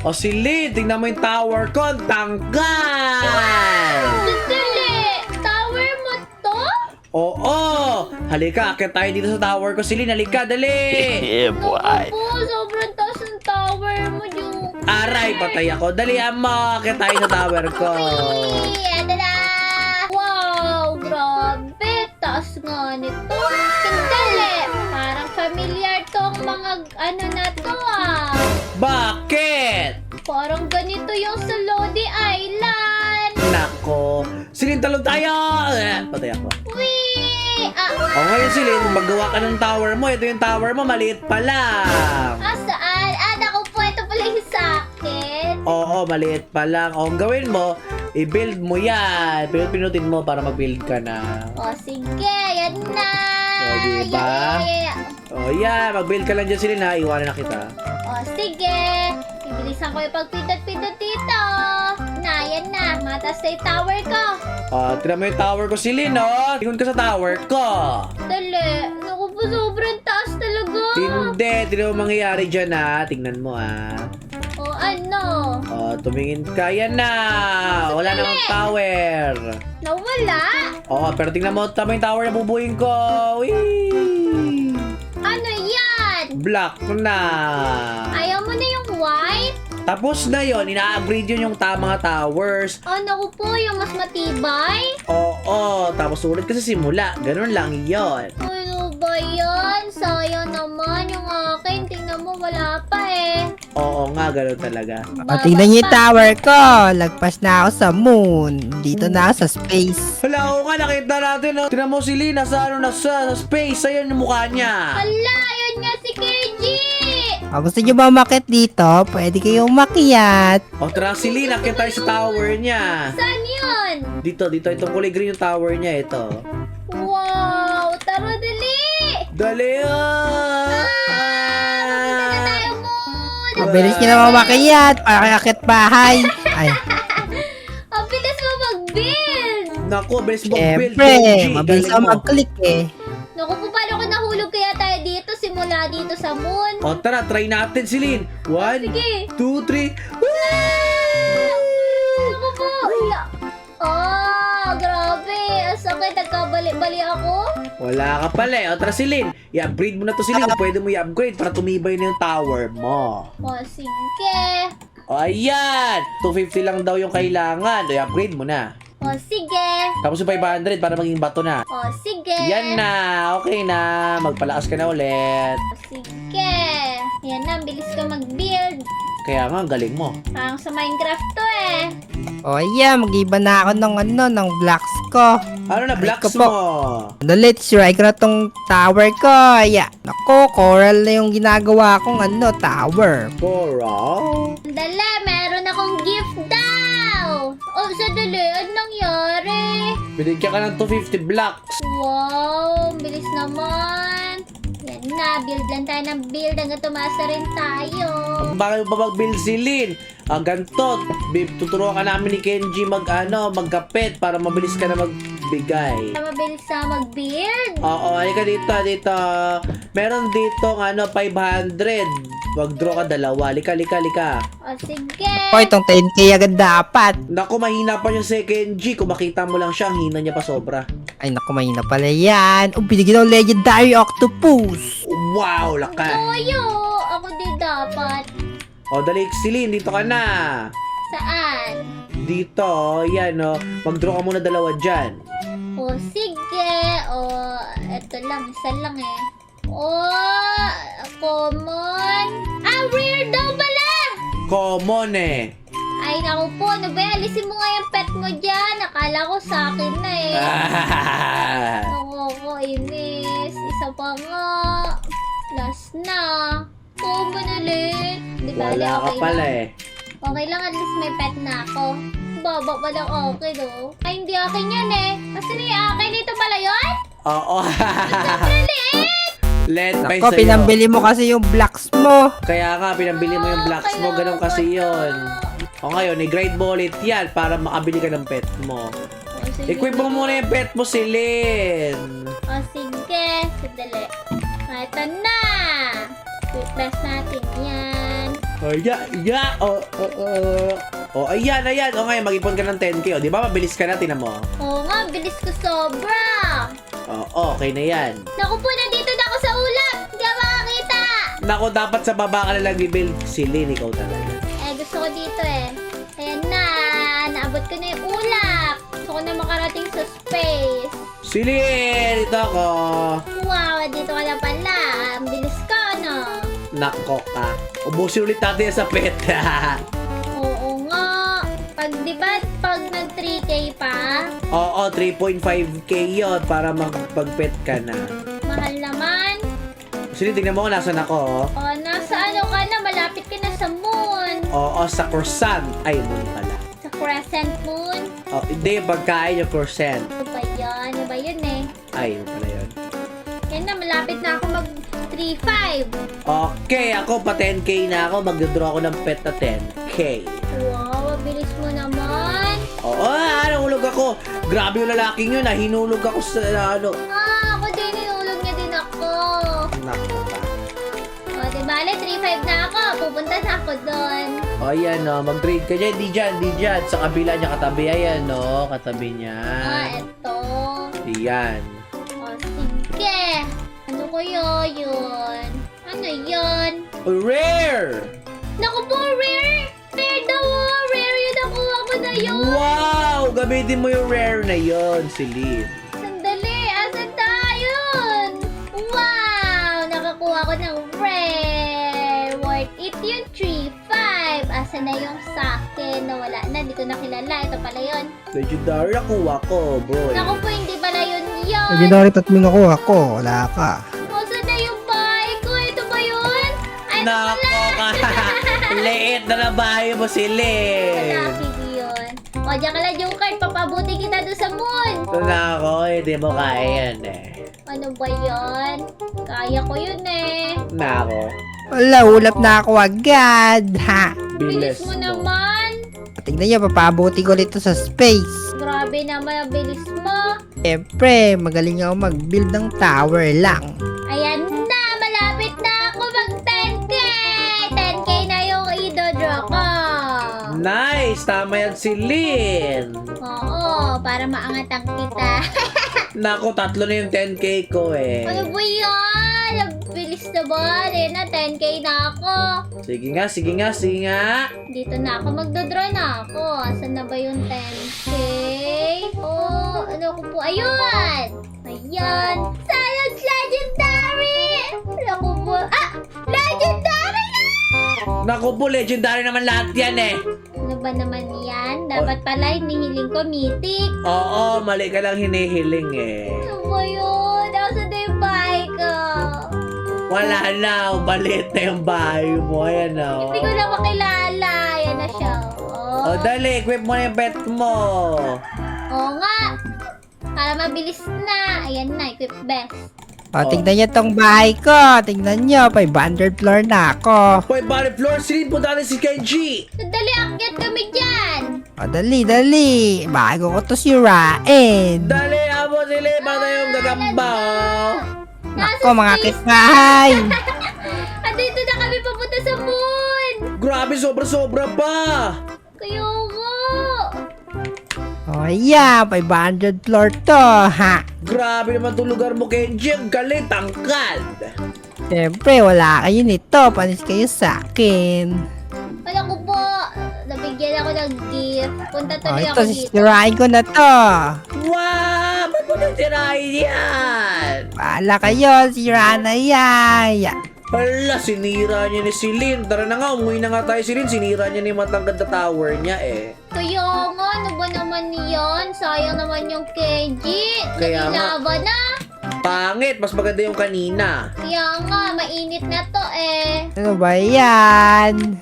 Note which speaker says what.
Speaker 1: O si Lynn, tingnan mo yung tower ko. Ang tanggal!
Speaker 2: Sandali! Tower mo to?
Speaker 1: Oo! Halika, akit tayo dito sa tower ko. Si Lynn, halika, dali!
Speaker 3: Yeah, boy.
Speaker 2: Naku po, sobrang taas ng tower mo, Joke.
Speaker 1: Aray, patay ako. Dali, mo. Akit tayo sa tower ko.
Speaker 2: Eto na! Wow, grabe! Taas nga nito. Sandali! Parang familiar tong mga ano na to ah.
Speaker 1: Bakit?
Speaker 2: Parang ganito yung sa Lodi Island.
Speaker 1: Nako. Si Lynn, talon tayo! Patay ako.
Speaker 2: Wee!
Speaker 1: O ngayon si Lynn, magawa ka ng tower mo. Ito yung tower mo, maliit pa lang.
Speaker 2: Saan? Naku po, ito pala yung sa akin.
Speaker 1: Oo, maliit pa lang. O, ang gawin mo, i-build mo yan. Pinutin mo para mag-build ka na.
Speaker 2: O, sige. Yan na.
Speaker 1: O, diba?
Speaker 2: Yeah.
Speaker 1: O, yan. Mag-build ka lang dyan si Lynn, ha. Iwanan na kita.
Speaker 2: O, sige. Ibilisan ko yung pagpindot-pindot dito. Yan na. Mataas na yung tower ko.
Speaker 1: O, tignan mo yung tower ko si Lynn, o. Tingin ka sa tower ko.
Speaker 2: Dali. Naku po, sobrang taas talaga.
Speaker 1: Hindi. Tignan mo mangyayari dyan, ha. Tingnan mo, ha.
Speaker 2: O, ano?
Speaker 1: O, tumingin ka. Yan na. Wala namang tower.
Speaker 2: Nawala?
Speaker 1: Oo, pero tingnan mo, tama yung tower na bubuhin ko. Whee!
Speaker 2: Ano yan?
Speaker 1: Black na.
Speaker 2: Ayaw mo na yung white?
Speaker 1: Tapos na yon, ina-upgrade yun yung mga towers.
Speaker 2: Naku po, yung mas matibay?
Speaker 1: Oo, tapos ulit kasi simula. Ganun lang yon.
Speaker 2: Ano ba yan? Sayang naman yung akin. Tingnan mo, wala pa eh.
Speaker 1: Oo nga, ganun talaga.
Speaker 4: Tingnan niyo yung tower ko. Lagpas na ako sa moon. Dito na ako sa space.
Speaker 1: Hala, oo nga, nakita natin. Oh. Tingnan mo si Lee, nasa space. Ayun yung mukha niya.
Speaker 2: Hala, yun nga si KG!
Speaker 4: Gusto niyo ba umakyat dito? Pwede kayong umakyat.
Speaker 1: O, tara si Lee, nakita tayo sa tower niya.
Speaker 2: Saan yun?
Speaker 1: Dito, itong kulay green yung tower niya, ito.
Speaker 2: Wow! Tara, dali!
Speaker 1: Dali
Speaker 2: Punta na tayo moon!
Speaker 4: Mabilis niyo na umakyat para kayo akyat bahay. Ay,
Speaker 2: Ang bilis mo mag-build!
Speaker 1: Naku, bilis mo build.
Speaker 4: syempre.
Speaker 1: Kenji,
Speaker 4: Mabilis
Speaker 1: galing
Speaker 4: ako
Speaker 1: mo.
Speaker 4: mag-click eh.
Speaker 2: Naku po, paano ko nahulog kaya tayo dito simula dito sa moon?
Speaker 1: O, tara, try natin si Lynn. 1,
Speaker 2: Sige!
Speaker 1: 2, 3.
Speaker 2: Naku po! Grabe! Ang sakit, nagkabali-bali ako.
Speaker 1: Wala ka pala eh. O, tara si Lynn. I-upgrade mo na to si Lynn. Pwede mo i-upgrade para tumibay na yung tower mo.
Speaker 2: O, sige.
Speaker 1: O, ayan. 250 lang daw yung kailangan. O, i-upgrade mo na.
Speaker 2: O, sige.
Speaker 1: Tapos yung 500 para maging bato na.
Speaker 2: O, sige.
Speaker 1: Yan na. Okay na. Magpalakas ka na ulit.
Speaker 2: O, sige. Yan na, bilis ka mag-build.
Speaker 1: Kaya nga, ang galing mo.
Speaker 2: Parang sa Minecraft to eh.
Speaker 4: O ayan, mag-iba na ako ng blocks ko.
Speaker 1: Ano na,
Speaker 4: Ay,
Speaker 1: blocks
Speaker 4: ko po.
Speaker 1: mo?
Speaker 4: Let's try ko na tong tower ko. Ayan. Nako, coral na yung ginagawa kong tower.
Speaker 1: Coral?
Speaker 2: Dala, meron akong gift daw. Oh, sadali, anong nangyari?
Speaker 1: Binigyan ka ng 250 blocks.
Speaker 2: Wow, bilis naman. Yan na, build lang tayo ng build hanggang tumasa rin tayo.
Speaker 1: Bakit ba mag-build si Lynn? Ganto, tuturuan ka namin ni Kenji magkapit para mabilis ka na magbigay.
Speaker 2: Mabilis na mag-build.
Speaker 1: Oo, halika dito. Meron dito 500. Mag-draw ka dalawa. Halika.
Speaker 2: O, sige.
Speaker 4: O, itong 10k agad dapat.
Speaker 1: Naku, mahina pa yung si Kenji. Kung makita mo lang siya, ang hina niya pa sobra.
Speaker 4: Ay, naku, mahina pala yan. Binigyan ng legendary octopus.
Speaker 1: Wow, lakas.
Speaker 2: Toyo, ako din dapat.
Speaker 1: O, dali, si Lynn, dito ka na.
Speaker 2: Saan?
Speaker 1: Dito, yan mag-draw ka muna dalawa dyan.
Speaker 2: O, sige. O, eto lang, isa lang eh. O, common. Rare daw pala!
Speaker 1: Common eh.
Speaker 2: Ay, naku po, ano ba? Alisin mo nga yung pet mo dyan. Akala ko sa akin na eh. Naku, inis. Isa pa nga. Last na. Common ulit. Di ba?
Speaker 1: Wala ka
Speaker 2: Okay
Speaker 1: pala
Speaker 2: lang.
Speaker 1: eh.
Speaker 2: Okay lang, at least may pet na ako. Baba pa lang okay, no? Ay, hindi akin yan eh. Kasi na yung akin. Ito pala yun?
Speaker 1: Oo.
Speaker 2: Maliit!
Speaker 1: Let by
Speaker 4: Ako,
Speaker 1: sa'yo.
Speaker 4: pinambili mo kasi yung blocks mo.
Speaker 1: Kaya nga, pinambili mo yung blocks mo. Ganun kasi yun. O ngayon, i-grade mo ulit yan para makabili ka ng pet mo. Equip mo muna yung pet mo si Lynn.
Speaker 2: O, sige. Sadali. Ito na. I-press natin yan.
Speaker 1: Ayan. O ngayon, mag-ipon ka ng 10k. O, di ba mabilis ka na, tinan mo?
Speaker 2: Oo nga, bilis ko sobra.
Speaker 1: Okay na yan.
Speaker 2: Naku po, nandito na ako sa ulap. Hindi ako makakita.
Speaker 1: Naku, dapat sa baba ka na lang bibuild. Si Lynn, ikaw talaga.
Speaker 2: Gusto ko dito eh. Ayan na, naabot ko na yung ulap. Gusto ko na makarating sa space.
Speaker 1: Si Lynn, ito ako.
Speaker 2: Wow, dito ka na pala. Ang bilis ka, no?
Speaker 1: Nako ka. Ubusin ulit natin yan sa pet.
Speaker 2: Oo nga. Pag nag 3K pa,
Speaker 1: Oo, 3.5k yun para magpag-pet ka na.
Speaker 2: mahal naman.
Speaker 1: Si Lynn, tingnan mo kung nasan ako.
Speaker 2: Nasa ano ka na, malapit ka na sa moon.
Speaker 1: Oo, sa croissant. Ay, moon pala.
Speaker 2: Sa crescent moon.
Speaker 1: Hindi, pagkain yung croissant.
Speaker 2: Ano ba yan? Ano ba yun eh?
Speaker 1: Ay, yun pala yun.
Speaker 2: Yan na, malapit na ako mag 3.5.
Speaker 1: Okay, ako pa 10k na ako. Mag-draw ako ng pet na 10k.
Speaker 2: Wow, mabilis mo naman.
Speaker 1: Oo, nahulog ako. Grabe yung lalaking yun, hinulog ako sa
Speaker 2: Ako din, inulog niya din ako.
Speaker 1: Naku ka.
Speaker 2: Di bale, 3.5 na ako. Pupunta na ako doon.
Speaker 1: Ayan, mag-trade ka dyan. Di dyan. Sa kabila niya, katabi. Ayan, katabi niya.
Speaker 2: Eto.
Speaker 1: Diyan.
Speaker 2: Sige. Ano ko yun? Ano yun?
Speaker 1: Rare!
Speaker 2: Naku po, rare! Rare daw! Rare yun! Nakuha ko na yun!
Speaker 1: Wow! Gamitin mo yung rare na yon, Celine.
Speaker 2: Sandali! Asan tayo? Wow! Nakakuha ko ng rare! Worth it yun, 3.5. Asan na yung sa'kin na wala na? Di ko na kilala. Ito pala yun.
Speaker 1: Legendary nakuha ko, boy.
Speaker 2: Naku po, hindi pala yun yun!
Speaker 4: Legendary tatlo nakuha ko. Wala ka.
Speaker 2: Asan na yung bahay ko? Ito ba yun? Ay,
Speaker 1: Nako ka! Liit na bahay mo, Celine.
Speaker 2: Malaki yun. O, diyan ka lang, Joker. Papabuti kita doon sa moon.
Speaker 1: Nako, hindi mo kaya yan
Speaker 2: Ano ba yun? Kaya ko yun eh.
Speaker 1: Nako.
Speaker 4: Wala, ulap na ako agad. Ha?
Speaker 2: Bilis mo naman.
Speaker 4: Tingnan niyo, papabuti ko dito sa space.
Speaker 2: Grabe naman ang bilis mo.
Speaker 4: Siyempre, magaling ako mag-build ng tower lang.
Speaker 2: Ayan na, malapit na ako mag 10K. 10K na yung idodraw ko.
Speaker 1: Nice! Tama yan, Celine.
Speaker 2: Oo, para maangat ang kita.
Speaker 1: Nako, 3 na yung 10k ko
Speaker 2: Ano ba yan? Ang bilis na ba? Ayan na, 10K na ako.
Speaker 1: Sige nga.
Speaker 2: Dito na ako, magdodraw na ako. Asan na ba yung 10K? Oh, ano ko po? Ayun! Ayan! Sayang legendary! Ano ko po? Legendary na!
Speaker 1: Nako po, legendary naman lahat yan
Speaker 2: Ano ba naman yan? Dapat pala hinihiling ko mythic.
Speaker 1: Oo, mali ka lang hinihiling
Speaker 2: Ano ba yun? Asan na yung bahay ko?
Speaker 1: Wala na, balit na yung bahay mo. Ayan
Speaker 2: Hindi ko na makilala. Ayan na siya.
Speaker 1: O, dali, equip mo na yung pet mo.
Speaker 2: Oo nga. Para mabilis na. Ayan na, equip best.
Speaker 4: O, tingnan niyo tong bahay ko. Tingnan niyo, 500 floor na ako.
Speaker 1: Hoy, bali floor, silin po dali si Kenji.
Speaker 2: Dali, akyat kami dyan.
Speaker 4: O, dali. Bago ko to sirain.
Speaker 1: Dali, abo sili, para yung gagamba.
Speaker 4: Nako, mga kisay.
Speaker 2: Andito na kami papunta sa moon.
Speaker 1: Grabe, sobra-sobra pa.
Speaker 2: Kaya nga.
Speaker 4: O, yeah, 500 floor to, ha?
Speaker 1: Grabe naman itong lugar mo, Kenji. Ang galing, tangkad.
Speaker 4: Siyempre, wala kayo nito. Panis kayo sa akin.
Speaker 2: Alam ko po, nabigyan ako ng gift. Punta
Speaker 4: O,
Speaker 2: tuloy
Speaker 4: ito,
Speaker 2: ako dito.
Speaker 4: sisirain ko na to.
Speaker 1: Wow! Ba't mo natirahin yan?
Speaker 4: Bahala kayo, sira na yan.
Speaker 1: Hala, sinira niya ni Celine. Tara na nga, umuwi na nga tayo, Celine. Sinira niya ni matangkad na tower niya
Speaker 2: Kaya nga, ano ba naman yan? Sayang naman yung Kenji.
Speaker 1: Kaya nga.
Speaker 2: Nagilaban na.
Speaker 1: Pangit, mas maganda yung kanina.
Speaker 2: Kaya nga, mainit na to eh.
Speaker 4: Ano ba yan?